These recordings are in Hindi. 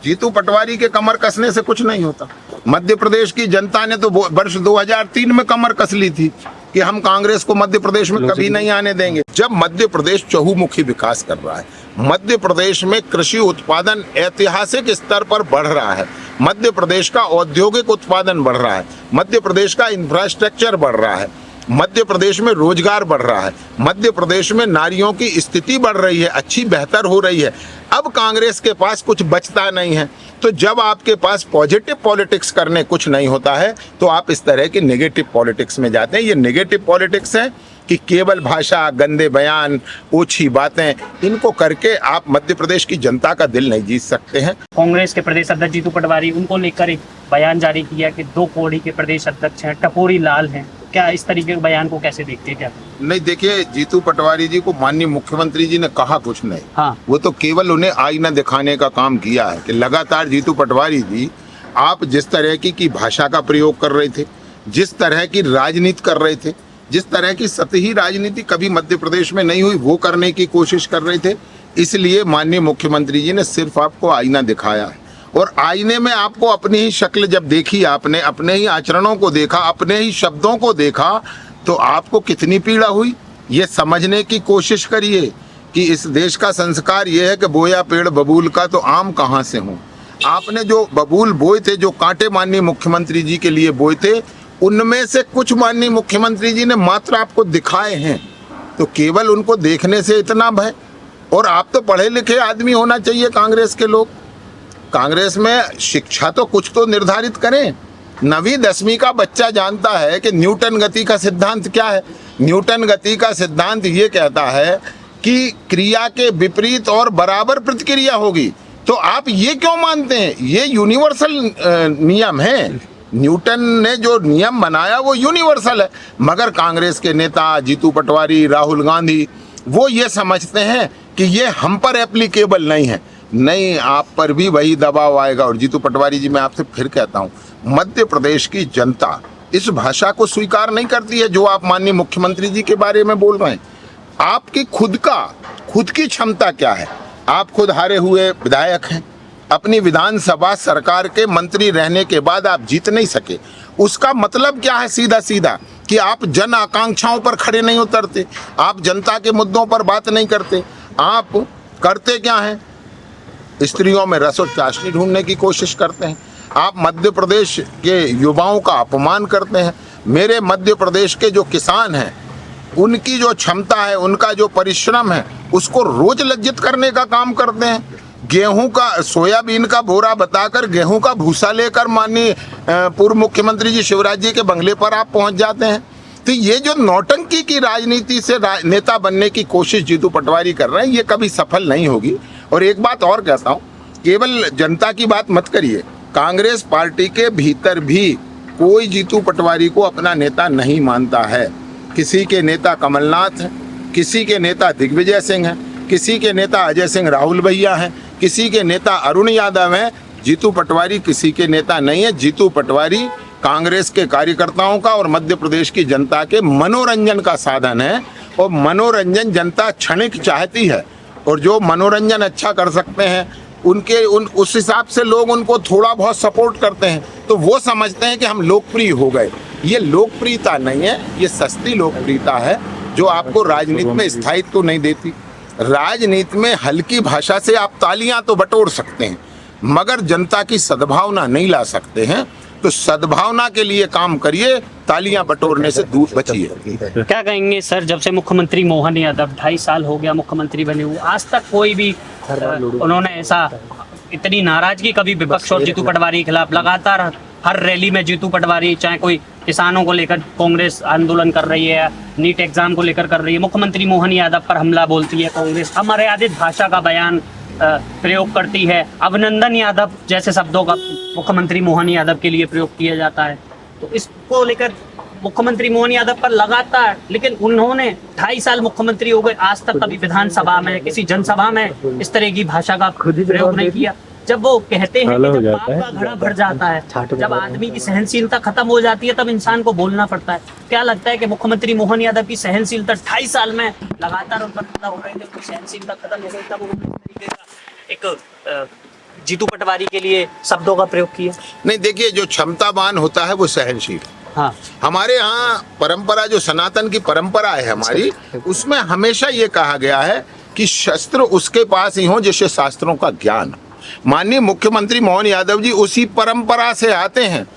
जीतू पटवारी के कमर कसने से कुछ नहीं होता। मध्य प्रदेश की जनता ने तो वर्ष 2003 में कमर कस ली थी कि हम कांग्रेस को मध्य प्रदेश में कभी नहीं आने देंगे। जब मध्य प्रदेश चहुमुखी विकास कर रहा है, मध्य प्रदेश में कृषि उत्पादन ऐतिहासिक स्तर पर बढ़ रहा है, मध्य प्रदेश का औद्योगिक उत्पादन बढ़ रहा है, मध्य प्रदेश का इंफ्रास्ट्रक्चर बढ़ रहा है, मध्य प्रदेश में रोजगार बढ़ रहा है, मध्य प्रदेश में नारियों की स्थिति बढ़ रही है, अच्छी बेहतर हो रही है। अब कांग्रेस के पास कुछ बचता नहीं है। तो जब आपके पास पॉजिटिव पॉलिटिक्स करने कुछ नहीं होता है तो आप इस तरह की नेगेटिव पॉलिटिक्स में जाते हैं। ये नेगेटिव पॉलिटिक्स है कि केवल भाषा, गंदे बयान, ओछी बातें, इनको करके आप मध्य प्रदेश की जनता का दिल नहीं जीत सकते हैं। कांग्रेस के प्रदेश अध्यक्ष जीतू पटवारी, उनको लेकर एक बयान जारी किया कि 2 कौड़ी के प्रदेश अध्यक्ष हैं, टपोरी लाल हैं। क्या इस तरीके के बयान को कैसे देखते हैं? क्या नहीं, देखिए, जीतू पटवारी जी को माननीय मुख्यमंत्री जी ने कहा कुछ नहीं। हाँ, वो तो केवल उन्हें आईना दिखाने का काम किया है कि लगातार जीतू पटवारी जी, आप जिस तरह की भाषा का प्रयोग कर रहे थे, जिस तरह की राजनीति कर रहे थे, जिस तरह की सतही राजनीति कभी मध्य प्रदेश में नहीं हुई, वो करने की कोशिश कर रहे थे। इसलिए माननीय मुख्यमंत्री जी ने सिर्फ आपको आईना दिखाया है और आईने में आपको अपनी ही शक्ल जब देखी, आपने अपने ही आचरणों को देखा, अपने ही शब्दों को देखा, तो आपको कितनी पीड़ा हुई ये समझने की कोशिश करिए कि इस देश का संस्कार ये है कि बोया पेड़ बबूल का तो आम कहाँ से हो। आपने जो बबूल बोए थे, जो कांटे माननीय मुख्यमंत्री जी के लिए बोए थे, उनमें से कुछ माननीय मुख्यमंत्री जी ने मात्र आपको दिखाए हैं। तो केवल उनको देखने से इतना भय? और आप तो पढ़े लिखे आदमी होना चाहिए। कांग्रेस के लोग, कांग्रेस में शिक्षा तो कुछ तो निर्धारित करें। 9वीं 10वीं का बच्चा जानता है कि न्यूटन गति का सिद्धांत क्या है। न्यूटन गति का सिद्धांत ये कहता है कि क्रिया के विपरीत और बराबर प्रतिक्रिया होगी। तो आप ये क्यों मानते हैं? ये यूनिवर्सल नियम है। न्यूटन ने जो नियम बनाया वो यूनिवर्सल है। मगर कांग्रेस के नेता जीतू पटवारी, राहुल गांधी, वो ये समझते हैं कि ये हम पर एप्लीकेबल नहीं है। नहीं, आप पर भी वही दबाव आएगा। और जीतू पटवारी जी, मैं आपसे फिर कहता हूँ, मध्य प्रदेश की जनता इस भाषा को स्वीकार नहीं करती है जो आप माननीय मुख्यमंत्री जी के बारे में बोल रहे हैं। आपकी खुद की क्षमता क्या है? आप खुद हारे हुए विधायक हैं। अपनी विधानसभा सरकार के मंत्री रहने के बाद आप जीत नहीं सके। उसका मतलब क्या है? सीधा सीधा कि आप जन आकांक्षाओं पर खड़े नहीं उतरते, आप जनता के मुद्दों पर बात नहीं करते। आप करते क्या हैं? स्त्रियों में रस और चाशनी ढूंढने की कोशिश करते हैं। आप मध्य प्रदेश के युवाओं का अपमान करते हैं। मेरे मध्य प्रदेश के जो किसान हैं, उनकी जो क्षमता है, उनका जो परिश्रम है, उसको रोज लज्जित करने का काम करते हैं। गेहूं का, सोयाबीन का बोरा बताकर गेहूं का भूसा लेकर माननीय पूर्व मुख्यमंत्री जी शिवराज जी के बंगले पर आप पहुंच जाते हैं। तो ये जो नौटंकी की राजनीति से नेता बनने की कोशिश जीतू पटवारी कर रहे हैं, ये कभी सफल नहीं होगी। और एक बात और कहता हूँ, केवल जनता की बात मत करिए। कांग्रेस पार्टी के भीतर भी कोई जीतू पटवारी को अपना नेता नहीं मानता है। किसी के नेता कमलनाथ हैं, किसी के नेता दिग्विजय सिंह हैं, किसी के नेता अजय सिंह राहुल भैया हैं, किसी के नेता अरुण यादव हैं। जीतू पटवारी किसी के नेता नहीं है। जीतू पटवारी कांग्रेस के कार्यकर्ताओं का और मध्य प्रदेश की जनता के मनोरंजन का साधन है। और मनोरंजन जनता क्षणिक चाहती है, और जो मनोरंजन अच्छा कर सकते हैं उस हिसाब से लोग उनको थोड़ा बहुत सपोर्ट करते हैं। तो वो समझते हैं कि हम लोकप्रिय हो गए। ये लोकप्रियता नहीं है, ये सस्ती लोकप्रियता है जो आपको राजनीति में स्थायित्व नहीं देती। राजनीति में हल्की भाषा से आप तालियां तो बटोर सकते हैं, मगर जनता की सद्भावना नहीं ला सकते हैं। तो सद्भावना के लिए काम करिए, तालियां बटोरने से दूर बचिए। क्या कहेंगे सर, जब से मुख्यमंत्री मोहन यादव 2.5 साल हो गया मुख्यमंत्री बने हुए, आज तक कोई भी उन्होंने ऐसा इतनी नाराजगी कभी विपक्ष और जीतू पटवारी के खिलाफ? लगातार हर रैली में जीतू पटवारी, चाहे कोई किसानों को लेकर कांग्रेस आंदोलन कर रही है, नीट एग्जाम को लेकर कर रही है, मुख्यमंत्री मोहन यादव पर हमला बोलती है कांग्रेस, अमर्यादित भाषा का बयान प्रयोग करती है, अभिनंदन यादव जैसे शब्दों का मुख्यमंत्री मोहन यादव के लिए प्रयोग किया जाता है। तो इसको लेकर मुख्यमंत्री मोहन यादव पर लगातार, लेकिन उन्होंने 2.5 साल मुख्यमंत्री हो गए, आज तक कभी विधानसभा में, किसी जनसभा में इस तरह की भाषा का प्रयोग नहीं किया। जब वो कहते हैं कि जब पाप का घड़ा भर जाता है, जब आदमी की सहनशीलता खत्म हो जाती है, तब इंसान को बोलना पड़ता है। क्या लगता है कि मुख्यमंत्री मोहन यादव की सहनशीलता 2.5 साल में लगातार उन पर हमला हो रहे थे, उनकी सहनशीलता खत्म हो गई, तब उन्होंने इस तरीके का एक जीतू पटवारी के लिए शब्दों का प्रयोग किया? नहीं, देखिए, जो क्षमतावान होता है वो सहनशील। हाँ, हमारे यहाँ परंपरा, जो सनातन की परंपरा है हमारी, उसमें हमेशा ये कहा गया है कि शस्त्र उसके पास ही हो जिससे शास्त्रों का ज्ञान। माननीय मुख्यमंत्री मोहन यादव जी उसी परंपरा से आते हैं।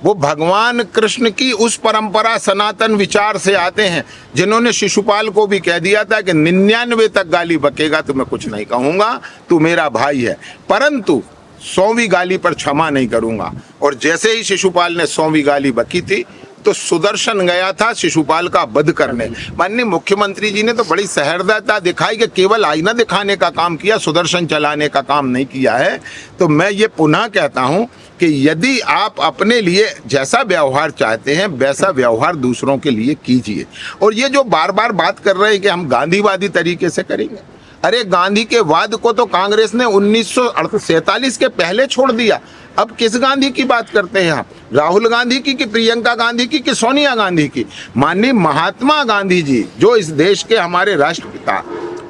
वो भगवान कृष्ण की उस परंपरा, सनातन विचार से आते हैं, जिन्होंने शिशुपाल को भी कह दिया था कि 99 तक गाली बकेगा तो मैं कुछ नहीं कहूँगा, तू मेरा भाई है, परंतु 100वीं गाली पर क्षमा नहीं करूँगा। और जैसे ही शिशुपाल ने 100वीं गाली बकी थी तो सुदर्शन गया था शिशुपाल का वध करने। माननीय मुख्यमंत्री जी ने तो बड़ी सहृदयता दिखाई कि केवल आईना दिखाने का काम किया, सुदर्शन चलाने का काम नहीं किया है। तो मैं ये पुनः कहता हूँ कि यदि आप अपने लिए जैसा व्यवहार चाहते हैं वैसा व्यवहार दूसरों के लिए कीजिए। और ये जो बार बार बात कर रहे हैं कि हम गांधीवादी तरीके से करेंगे, अरे गांधी के वाद को तो कांग्रेस ने 1947 के पहले छोड़ दिया। अब किस गांधी की बात करते हैं आप? राहुल गांधी की कि प्रियंका गांधी की कि सोनिया गांधी की? माननीय महात्मा गांधी जी, जो इस देश के हमारे राष्ट्रपिता,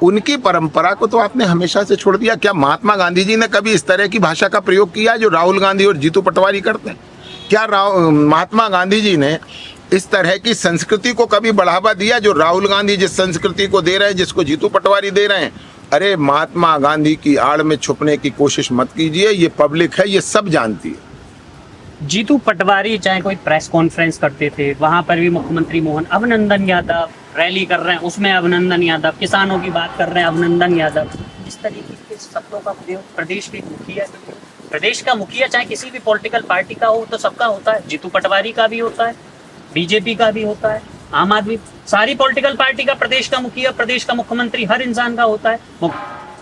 उनकी परंपरा को तो आपने हमेशा से छोड़ दिया। क्या महात्मा गांधी जी ने कभी इस तरह की भाषा का प्रयोग किया जो राहुल गांधी और जीतू पटवारी करते हैं? क्या महात्मा गांधी जी ने इस तरह की संस्कृति को कभी बढ़ावा दिया जो राहुल गांधी जिस संस्कृति को दे रहे हैं, जिसको जीतू पटवारी दे रहे हैं? अरे महात्मा गांधी की आड़ में छुपने की कोशिश मत कीजिए, ये पब्लिक है, ये सब जानती है। जीतू पटवारी चाहे कोई प्रेस कॉन्फ्रेंस करते थे, वहां पर भी मुख्यमंत्री मोहन अभिनंदन यादव, रैली कर रहे हैं उसमें अभिनंदन यादव, किसानों की बात कर रहे हैं अभिनंदन यादव, इस तरीके के शब्दों का प्रयोग प्रदेश के मुखिया, प्रदेश का मुखिया चाहे किसी भी पॉलिटिकल पार्टी का हो तो सबका होता है। जीतू पटवारी का भी होता है, बीजेपी का भी होता है, आम आदमी, सारी पॉलिटिकल पार्टी का प्रदेश का मुखिया, प्रदेश का मुख्यमंत्री हर इंसान का होता है।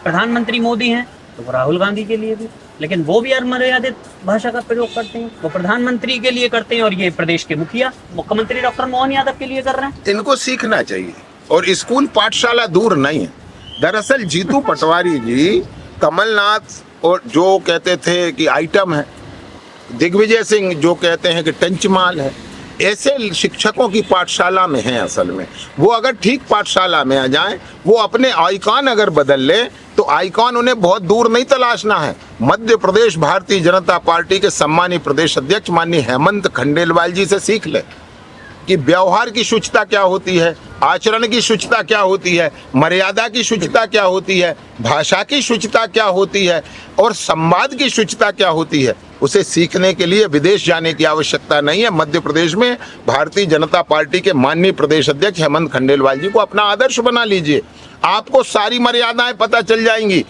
प्रधानमंत्री मोदी हैं तो राहुल गांधी के लिए भी, लेकिन वो भी अमर्यादित भाषा का प्रयोग करते हैं। वो प्रधानमंत्री के लिए करते हैं और ये प्रदेश के मुखिया मुख्यमंत्री डॉक्टर मोहन यादव के लिए कर रहे हैं। इनको सीखना चाहिए और स्कूल पाठशाला दूर नहीं है। दरअसल जीतू पटवारी जी कमलनाथ और जो कहते थे कि आइटम है, दिग्विजय सिंह जो कहते हैं कि टंचमाल है, ऐसे शिक्षकों की पाठशाला में हैं। असल में वो अगर ठीक पाठशाला में आ जाएं, वो अपने आइकॉन अगर बदल ले तो आइकॉन उन्हें बहुत दूर नहीं तलाशना है। मध्य प्रदेश भारतीय जनता पार्टी के सम्मानीय प्रदेश अध्यक्ष माननीय हेमंत खंडेलवाल जी से सीख ले कि व्यवहार की शुचिता क्या होती है, आचरण की शुचिता क्या होती है, मर्यादा की शुचिता क्या होती है, भाषा की शुचिता क्या होती है और संवाद की शुचिता क्या होती है। उसे सीखने के लिए विदेश जाने की आवश्यकता नहीं है। मध्य प्रदेश में भारतीय जनता पार्टी के माननीय प्रदेश अध्यक्ष हेमंत खंडेलवाल जी को अपना आदर्श बना लीजिए, आपको सारी मर्यादाएं पता चल जाएंगी।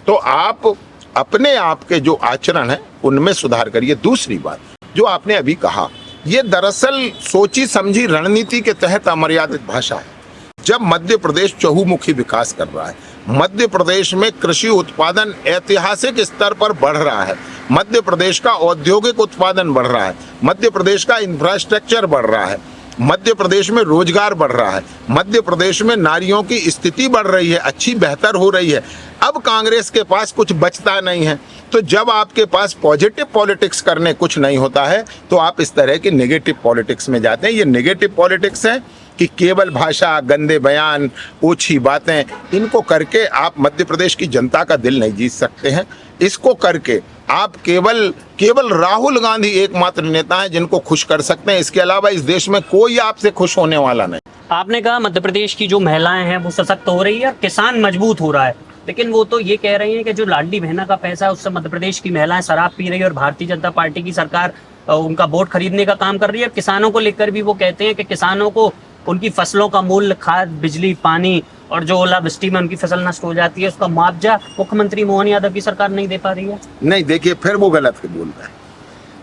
तो आप अपने आप के जो आचरण है उनमें सुधार करिए। दूसरी बात जो आपने अभी कहा, ये दरअसल सोची समझी रणनीति के तहत अमर्यादित भाषा है। जब मध्य प्रदेश चहुमुखी विकास कर रहा है, मध्य प्रदेश में कृषि उत्पादन ऐतिहासिक स्तर पर बढ़ रहा है, मध्य प्रदेश का औद्योगिक उत्पादन बढ़ रहा है, मध्य प्रदेश का इंफ्रास्ट्रक्चर बढ़ रहा है, मध्य प्रदेश में रोजगार बढ़ रहा है, मध्य प्रदेश में नारियों की स्थिति बढ़ रही है, अच्छी बेहतर हो रही है। अब कांग्रेस के पास कुछ बचता नहीं है। तो जब आपके पास पॉजिटिव पॉलिटिक्स करने कुछ नहीं होता है तो आप इस तरह की नेगेटिव पॉलिटिक्स में जाते हैं। ये नेगेटिव पॉलिटिक्स है कि केवल भाषा, गंदे बयान, ओछी बातें, इनको करके आप मध्य प्रदेश की जनता का दिल नहीं जीत सकते हैं। इसको करके आप केवल राहुल गांधी एकमात्र नेता हैं जिनको खुश कर सकते हैं। इसके अलावा इस देश में कोई आपसे खुश होने वाला नहीं। आपने कहा मध्य प्रदेश की जो महिलाएं हैं वो सशक्त हो रही है, किसान मजबूत हो रहा है, लेकिन वो तो ये कह रही हैं कि जो लाडली बहना का पैसा है उससे मध्य प्रदेश की महिलाएं शराब पी रही है और भारतीय जनता पार्टी की सरकार उनका वोट खरीदने का काम कर रही है। किसानों को लेकर भी वो कहते हैं कि किसानों को उनकी फसलों का मूल्य, खाद, बिजली, पानी और जो ओलावृष्टि में उनकी फसल नष्ट हो जाती है उसका मुआवजा मुख्यमंत्री मोहन यादव की सरकार नहीं दे पा रही है। नहीं, देखिए फिर वो गलत बोल रहे हैं।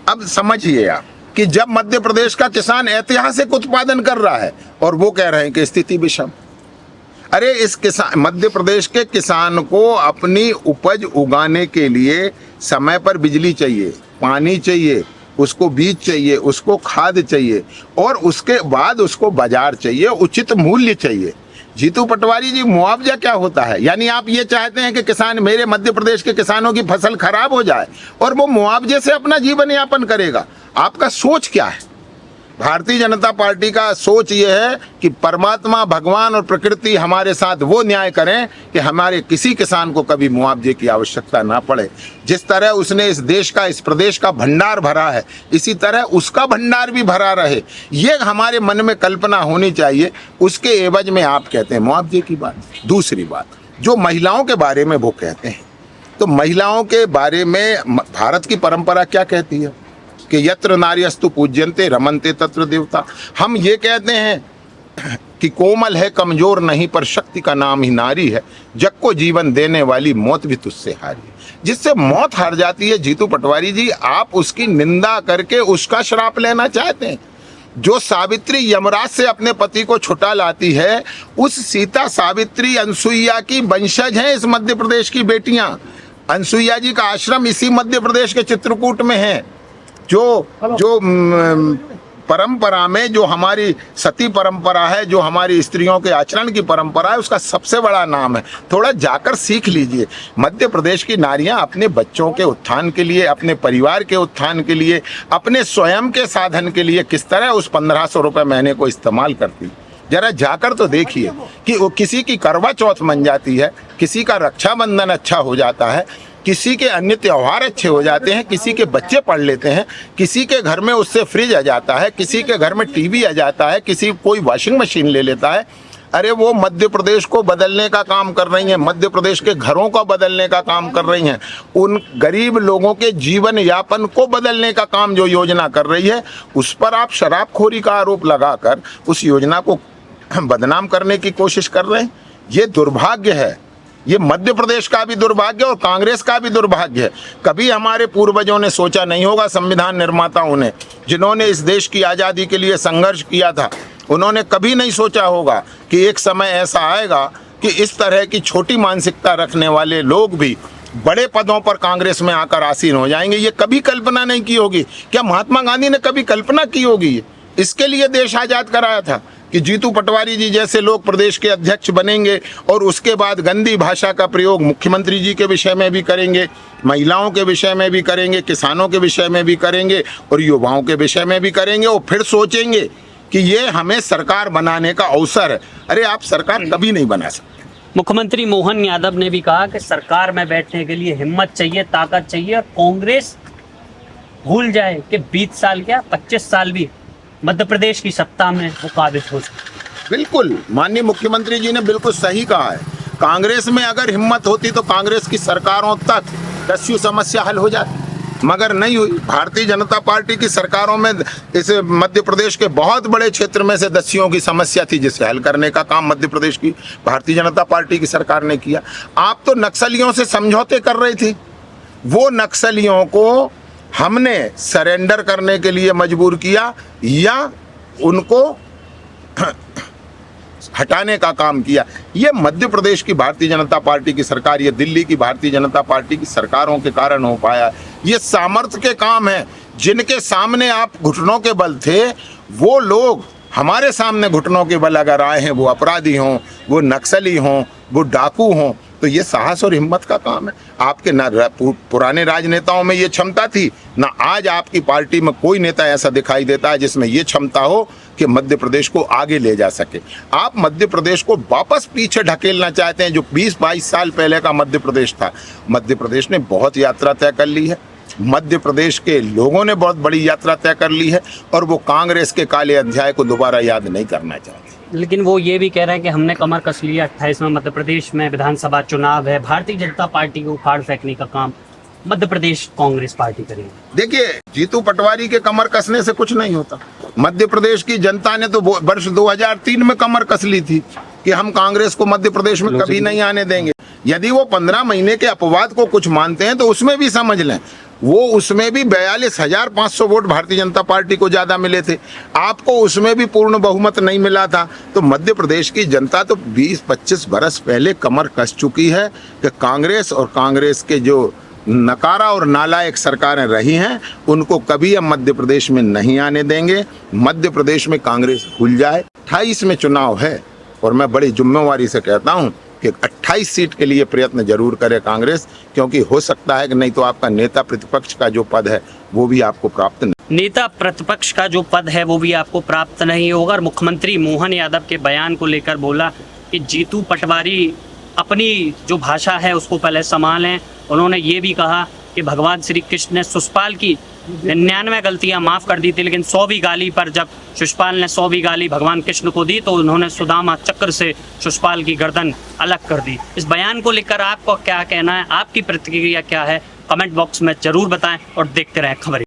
अब समझिए आप कि जब मध्य प्रदेश का किसान ऐतिहासिक उत्पादन कर रहा है और वो कह रहे हैं कि स्थिति विषम। अरे इस किसान, मध्य प्रदेश के किसान को अपनी उपज उगाने के लिए समय पर बिजली चाहिए, पानी चाहिए, उसको बीज चाहिए, उसको खाद चाहिए और उसके बाद उसको बाजार चाहिए, उचित मूल्य चाहिए। जीतू पटवारी जी, मुआवजा क्या होता है? यानी आप ये चाहते हैं कि किसान, मेरे मध्य प्रदेश के किसानों की फसल खराब हो जाए और वो मुआवजे से अपना जीवन यापन करेगा? आपका सोच क्या है? भारतीय जनता पार्टी का सोच ये है कि परमात्मा, भगवान और प्रकृति हमारे साथ वो न्याय करें कि हमारे किसी किसान को कभी मुआवजे की आवश्यकता ना पड़े। जिस तरह उसने इस देश का, इस प्रदेश का भंडार भरा है, इसी तरह उसका भंडार भी भरा रहे, ये हमारे मन में कल्पना होनी चाहिए। उसके एवज में आप कहते हैं मुआवजे की बात। दूसरी बात, जो महिलाओं के बारे में वो कहते हैं, तो महिलाओं के बारे में भारत की परंपरा क्या कहती है कि यत्र नार्यस्तु पूज्यन्ते रमन्ते तत्र देवता। हम ये कहते हैं कि कोमल है, कमजोर नहीं, पर शक्ति का नाम ही नारी है, जग को जीवन देने वाली मौत भी तुझसे हारी है। जिससे मौत हार जाती है, जीतू पटवारी जी, आप उसकी निंदा करके उसका श्राप लेना चाहते हैं। जो सावित्री यमराज से अपने पति को छुटा लाती है, उस सीता, सावित्री, अनसुईया की वंशज हैं इस मध्य प्रदेश की बेटियां। अनसुईया जी का आश्रम इसी मध्य प्रदेश के चित्रकूट में है। जो परंपरा में जो हमारी सती परंपरा है, जो हमारी स्त्रियों के आचरण की परंपरा है, उसका सबसे बड़ा नाम है। थोड़ा जाकर सीख लीजिए। मध्य प्रदेश की नारियां अपने बच्चों के उत्थान के लिए, अपने परिवार के उत्थान के लिए, अपने स्वयं के साधन के लिए किस तरह उस 1500 रुपये महीने को इस्तेमाल करती। जरा जाकर तो देखिए कि वो किसी की करवा चौथ बन जाती है, किसी का रक्षाबंधन अच्छा हो जाता है, किसी के अन्य त्यौहार अच्छे हो जाते हैं, किसी के बच्चे पढ़ लेते हैं, किसी के घर में उससे फ्रिज आ जाता है, किसी के घर में टीवी आ जाता है, किसी कोई वॉशिंग मशीन ले लेता है। अरे वो मध्य प्रदेश को बदलने का काम कर रही हैं, मध्य प्रदेश के घरों को बदलने का काम कर रही हैं, उन गरीब लोगों के जीवन यापन को बदलने का काम जो योजना कर रही है, उस पर आप शराबखोरी का आरोप लगाकर उस योजना को बदनाम करने की कोशिश कर रहे हैं। ये दुर्भाग्य है। ये मध्य प्रदेश का भी दुर्भाग्य और कांग्रेस का भी दुर्भाग्य है। कभी हमारे पूर्वजों ने सोचा नहीं होगा, संविधान निर्माताओं ने, जिन्होंने इस देश की आज़ादी के लिए संघर्ष किया था, उन्होंने कभी नहीं सोचा होगा कि एक समय ऐसा आएगा कि इस तरह की छोटी मानसिकता रखने वाले लोग भी बड़े पदों पर कांग्रेस में आकर आसीन हो जाएंगे। ये कभी कल्पना नहीं की होगी। क्या महात्मा गांधी ने कभी कल्पना की होगी? इसके लिए देश आज़ाद कराया था कि जीतू पटवारी जी जैसे लोग प्रदेश के अध्यक्ष बनेंगे और उसके बाद गंदी भाषा का प्रयोग मुख्यमंत्री जी के विषय में भी करेंगे, महिलाओं के विषय में भी करेंगे, किसानों के विषय में भी करेंगे और युवाओं के विषय में भी करेंगे, और फिर सोचेंगे कि ये हमें सरकार बनाने का अवसर है। अरे आप सरकार कभी नहीं बना सकते। मुख्यमंत्री मोहन यादव ने भी कहा कि सरकार में बैठने के लिए हिम्मत चाहिए, ताकत चाहिए, और कांग्रेस भूल जाए कि 20 साल क्या 25 साल भी मध्य प्रदेश की सत्ता में वो काबिज हो सकते। बिल्कुल, माननीय मुख्यमंत्री जी ने बिल्कुल सही कहा है। कांग्रेस में अगर हिम्मत होती तो कांग्रेस की सरकारों तक दस्यु समस्या हल हो जाती, मगर नहीं हुई। भारतीय जनता पार्टी की सरकारों में इस मध्य प्रदेश के बहुत बड़े क्षेत्र में से दस्युओं की समस्या थी, जिसे हल करने का काम मध्य प्रदेश की भारतीय जनता पार्टी की सरकार ने किया। आप तो नक्सलियों से समझौते कर रहे थे, वो नक्सलियों को हमने सरेंडर करने के लिए मजबूर किया या उनको हटाने का काम किया। ये मध्य प्रदेश की भारतीय जनता पार्टी की सरकार, ये दिल्ली की भारतीय जनता पार्टी की सरकारों के कारण हो पाया। ये सामर्थ्य के काम है। जिनके सामने आप घुटनों के बल थे, वो लोग हमारे सामने घुटनों के बल अगर आए हैं, वो अपराधी हों, वो नक्सली हों, वो डाकू हों, तो ये साहस और हिम्मत का काम है। आपके ना पुराने राजनेताओं में ये क्षमता थी, ना आज आपकी पार्टी में कोई नेता ऐसा दिखाई देता है जिसमें ये क्षमता हो कि मध्य प्रदेश को आगे ले जा सके। आप मध्य प्रदेश को वापस पीछे ढकेलना चाहते हैं, जो 20-22 साल पहले का मध्य प्रदेश था। मध्य प्रदेश ने बहुत यात्रा तय कर ली है, मध्य प्रदेश के लोगों ने बहुत बड़ी यात्रा तय कर ली है, और वो कांग्रेस के काले अध्याय को दोबारा याद नहीं करना चाहते। लेकिन वो ये भी कह रहे हैं कि हमने कमर कस लिया, 28वें मध्य प्रदेश में विधानसभा चुनाव है, भारतीय जनता पार्टी को उखाड़ फेंकने का काम मध्य प्रदेश कांग्रेस पार्टी करेगी। देखिए, जीतू पटवारी के कमर कसने से कुछ नहीं होता। मध्य प्रदेश की जनता ने तो वर्ष 2003 में कमर कस ली थी कि हम कांग्रेस को मध्य प्रदेश में कभी नहीं आने देंगे। यदि वो 15 महीने के अपवाद को कुछ मानते हैं तो उसमें भी समझ लें, वो उसमें भी 42,500 वोट भारतीय जनता पार्टी को ज़्यादा मिले थे। आपको उसमें भी पूर्ण बहुमत नहीं मिला था। तो मध्य प्रदेश की जनता तो 20-25 बरस पहले कमर कस चुकी है कि कांग्रेस और कांग्रेस के जो नकारा और नालायक सरकारें रही हैं, उनको कभी हम मध्य प्रदेश में नहीं आने देंगे। मध्य प्रदेश में कांग्रेस भूल जाए। 28 में चुनाव है और मैं बड़ी जिम्मेवारी से कहता हूँ कि 28 सीट के लिए प्रयत्न जरूर करे कांग्रेस, क्योंकि हो सकता है कि नहीं तो आपका नेता प्रतिपक्ष का जो पद है वो भी आपको प्राप्त नहीं। नेता प्रतिपक्ष का जो पद है वो भी आपको प्राप्त नहीं होगा। और मुख्यमंत्री मोहन यादव के बयान को लेकर बोला कि जीतू पटवारी अपनी जो भाषा है उसको पहले संभालें। उन्होंने ये भी कहा कि भगवान श्री कृष्ण ने शिशुपाल की 99 गलतियां माफ़ कर दी थी, लेकिन 100वीं गाली पर जब शिशुपाल ने 100वीं गाली भगवान कृष्ण को दी तो उन्होंने सुदामा चक्र से शिशुपाल की गर्दन अलग कर दी। इस बयान को लेकर आपको क्या कहना है, आपकी प्रतिक्रिया क्या है, कमेंट बॉक्स में ज़रूर बताएं और देखते रहें खबरें।